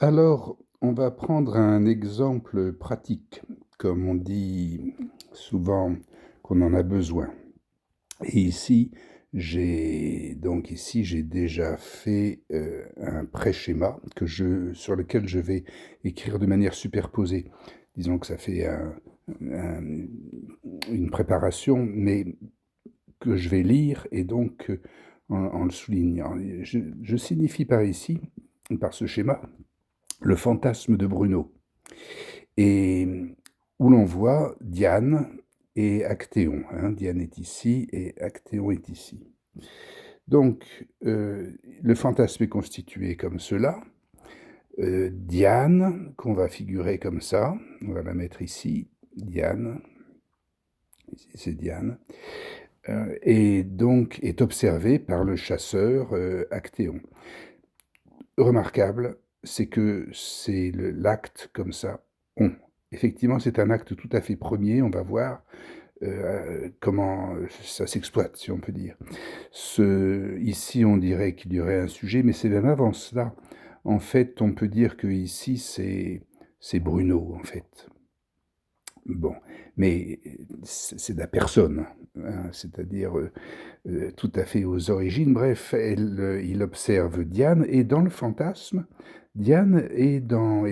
Alors, on va prendre un exemple pratique, comme on dit souvent qu'on en a besoin. Et ici, j'ai déjà fait, un pré-schéma sur lequel je vais écrire de manière superposée. Disons que ça fait un une préparation, mais que je vais lire et donc, en le soulignant. Je signifie par ce schéma, le fantasme de Bruno, et où l'on voit Diane et Actéon, hein. Diane est ici et Actéon est ici. Donc, le fantasme est constitué comme cela. Diane, qu'on va figurer comme ça, on va la mettre ici, Diane, ici c'est Diane, et donc est observée par le chasseur Actéon. Remarquable, c'est que c'est l'acte comme ça, on. Effectivement, c'est un acte tout à fait premier, on va voir comment ça s'exploite, si on peut dire. Ici, on dirait qu'il y aurait un sujet, mais c'est même avant cela. En fait, on peut dire que ici, c'est Bruno, en fait. Bon, mais c'est de la personne, hein, c'est-à-dire tout à fait aux origines. Bref, il observe Diane, et dans le fantasme, Diane est dans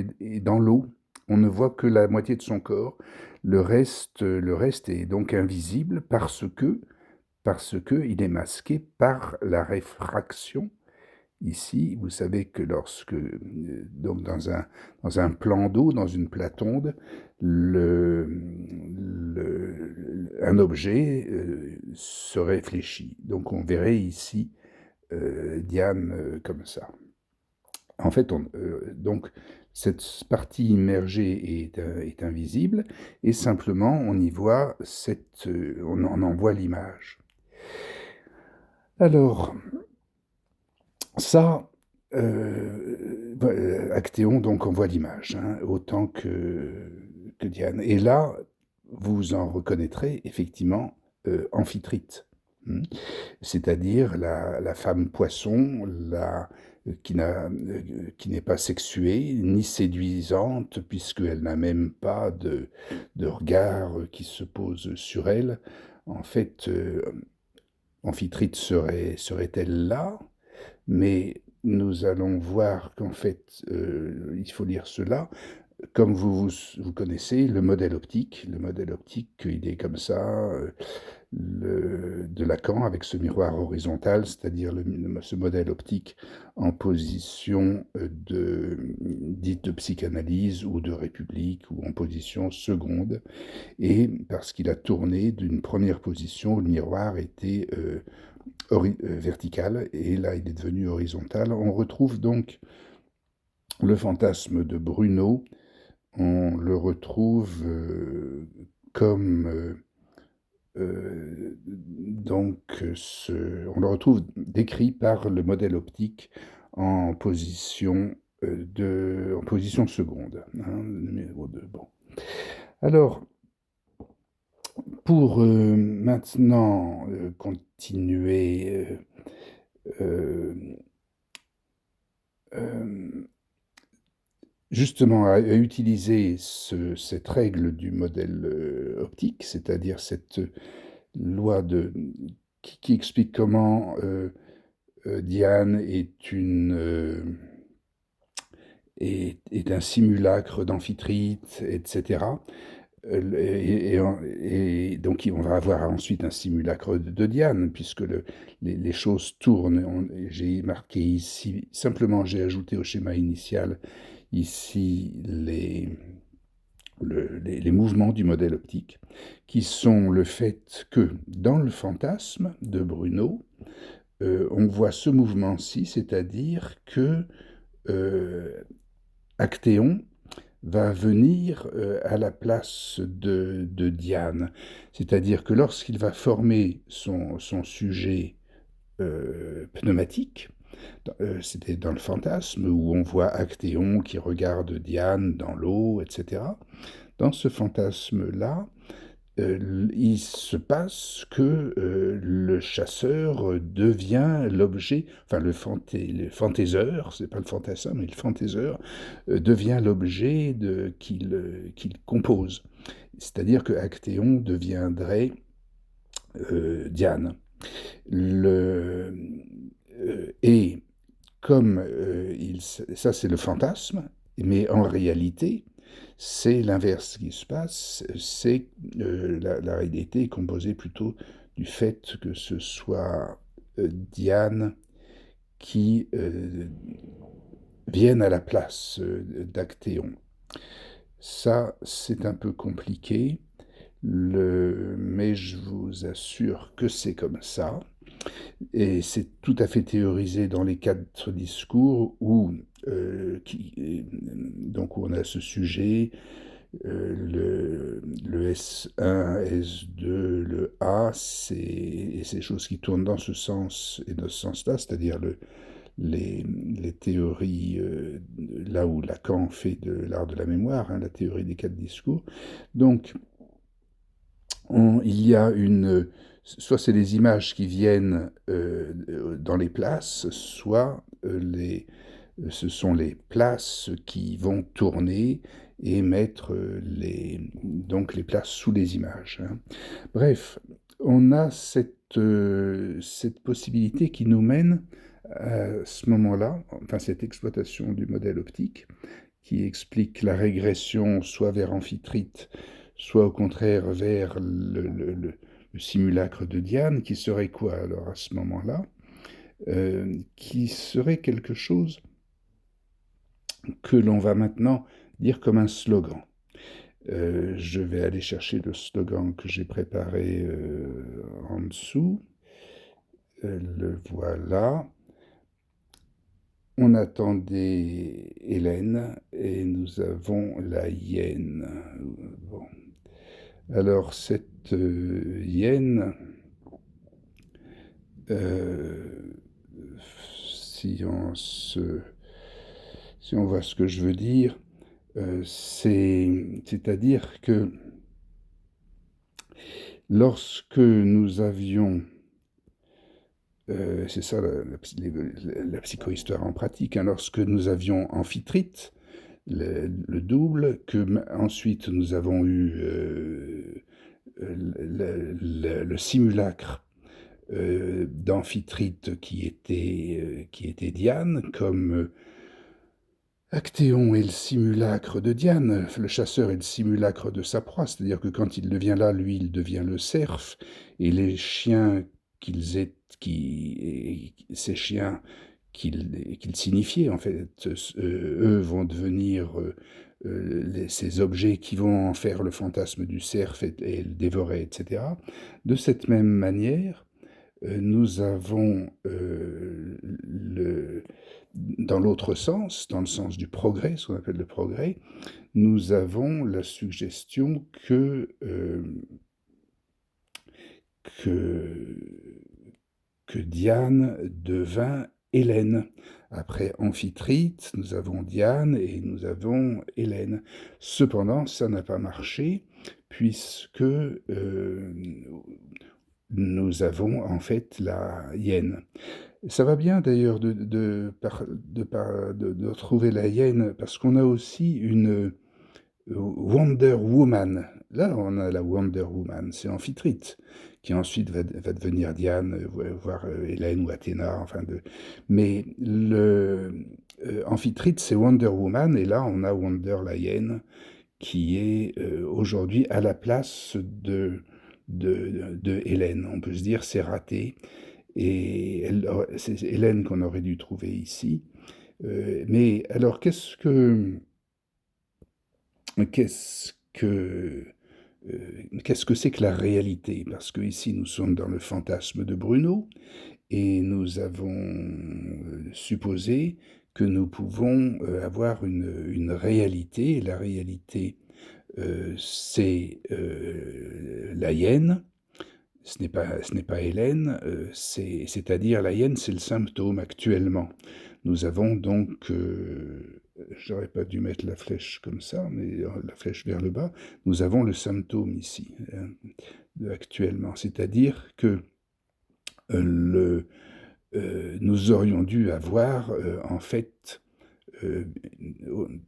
l'eau. On ne voit que la moitié de son corps. Le reste est donc invisible parce que il est masqué par la réfraction. Ici, vous savez que lorsque, donc dans un plan d'eau, dans une platonde, un objet se réfléchit. Donc on verrait ici Diane comme ça. En fait, donc cette partie immergée est invisible, et simplement on y voit on en voit l'image. Alors, ça, Actéon, donc, on voit l'image, hein, autant que Diane. Et là, vous en reconnaîtrez effectivement Amphitrite, c'est-à-dire la femme poisson, qui n'est pas sexuée ni séduisante, puisqu'elle n'a même pas de regard qui se pose sur elle. En fait, Amphitrite serait-elle là? Mais nous allons voir qu'en fait, il faut lire cela. Comme vous connaissez le modèle optique, il est comme ça, de Lacan, avec ce miroir horizontal, c'est-à-dire ce modèle optique en position dite de psychanalyse ou de république, ou en position seconde, et parce qu'il a tourné d'une première position où le miroir était vertical, et là il est devenu horizontal. On retrouve donc le fantasme de Bruno, on le retrouve comme on le retrouve décrit par le modèle optique en position en position seconde, hein, numéro 2. Bon. Alors, pour maintenant continuer justement à utiliser cette règle du modèle optique, c'est-à-dire cette loi qui explique comment Diane est un simulacre d'Amphitrite, etc. Et donc on va avoir ensuite un simulacre de Diane, puisque les choses tournent. J'ai marqué ici, simplement j'ai ajouté au schéma initial ici les mouvements du modèle optique, qui sont le fait que dans le fantasme de Bruno, on voit ce mouvement-ci, c'est-à-dire que Actéon va venir à la place de Diane. C'est-à-dire que lorsqu'il va former son sujet pneumatique, c'était dans le fantasme, où on voit Actéon qui regarde Diane dans l'eau, etc. Dans ce fantasme-là, il se passe que le chasseur devient l'objet, enfin le fantaiseur, c'est pas le fantassin, mais le fantaiseur devient l'objet qu'il compose. C'est-à-dire que Actéon deviendrait Diane. Le, et comme ça c'est le fantasme, mais en réalité, c'est l'inverse qui se passe, c'est la réalité est composée plutôt du fait que ce soit Diane qui vienne à la place d'Actéon. Ça, c'est un peu compliqué, mais je vous assure que c'est comme ça. Et c'est tout à fait théorisé dans les quatre discours donc où on a ce sujet, le S1, S2, le A, et ces choses qui tournent dans ce sens et dans ce sens-là, c'est-à-dire les théories, là où Lacan fait de l'art de la mémoire, hein, la théorie des quatre discours. Donc, il y a soit c'est les images qui viennent dans les places, soit ce sont les places qui vont tourner et mettre donc les places sous les images, hein. Bref, on a cette possibilité qui nous mène à ce moment-là, enfin cette exploitation du modèle optique, qui explique la régression soit vers Amphitrite, soit au contraire vers le simulacre de Diane, qui serait quoi alors à ce moment-là? Qui serait quelque chose que l'on va maintenant dire comme un slogan. Je vais aller chercher le slogan que j'ai préparé en dessous. Le voilà. On attendait Hélène et nous avons la hyène. Bon. Alors cette hyène, si on voit ce que je veux dire, c'est-à-dire que lorsque nous avions, c'est ça la psychohistoire en pratique, hein, lorsque nous avions Amphitrite, le double, que ensuite nous avons eu le simulacre d'Amphitrite qui était Diane, comme Actéon est le simulacre de Diane, le chasseur est le simulacre de sa proie, c'est-à-dire que quand il devient là, lui, il devient le cerf, et les chiens ces chiens qu'il signifiait, en fait, eux vont devenir ces objets qui vont en faire le fantasme du cerf et le dévorer, etc. De cette même manière, nous avons dans l'autre sens, dans le sens du progrès, ce qu'on appelle le progrès, nous avons la suggestion que, que Diane devint Hélène. Après Amphitrite, nous avons Diane et nous avons Hélène. Cependant, ça n'a pas marché, puisque nous avons en fait la hyène. Ça va bien d'ailleurs de retrouver la hyène, parce qu'on a aussi une Wonder Woman. Là, on a la Wonder Woman, c'est Amphitrite, qui ensuite va devenir Diane, voire Hélène ou Athéna, mais Amphitrite, c'est Wonder Woman, et là, on a Wonder la hyène, qui est aujourd'hui à la place de Hélène. On peut se dire c'est raté, et c'est Hélène qu'on aurait dû trouver ici. Mais alors qu'est-ce que qu'est-ce que c'est que la réalité? Parce que ici nous sommes dans le fantasme de Bruno, et nous avons supposé que nous pouvons avoir une réalité. Et la réalité, c'est la hyène. Ce n'est pas Hélène, c'est-à-dire la hyène, c'est le symptôme actuellement. Nous avons donc j'aurais pas dû mettre la flèche comme ça, mais la flèche vers le bas, nous avons le symptôme ici, actuellement. C'est-à-dire que le, nous aurions dû avoir, en fait,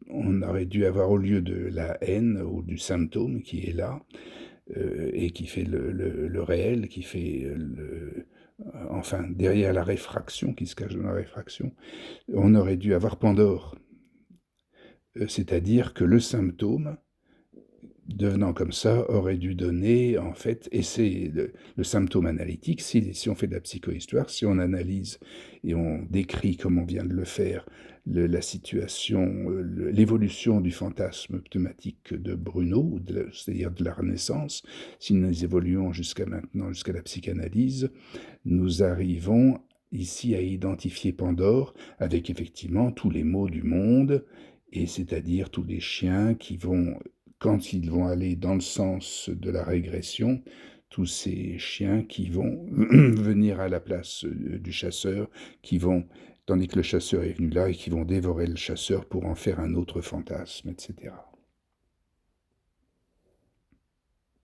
on aurait dû avoir, au lieu de la haine ou du symptôme qui est là, et qui fait le réel, qui fait enfin, derrière la réfraction, qui se cache dans la réfraction, on aurait dû avoir Pandore. C'est-à-dire que le symptôme, devenant comme ça, aurait dû donner, en fait, et c'est le symptôme analytique, si on fait de la psychohistoire, si on analyse et on décrit, comme on vient de le faire, la situation, l'évolution du fantasme pneumatique de Bruno, c'est-à-dire de la Renaissance, si nous évoluons jusqu'à maintenant, jusqu'à la psychanalyse, nous arrivons ici à identifier Pandore avec effectivement tous les maux du monde, et c'est-à-dire tous les chiens qui vont, quand ils vont aller dans le sens de la régression, tous ces chiens qui vont venir à la place du chasseur, qui vont, tandis que le chasseur est venu là, et qui vont dévorer le chasseur pour en faire un autre fantasme, etc.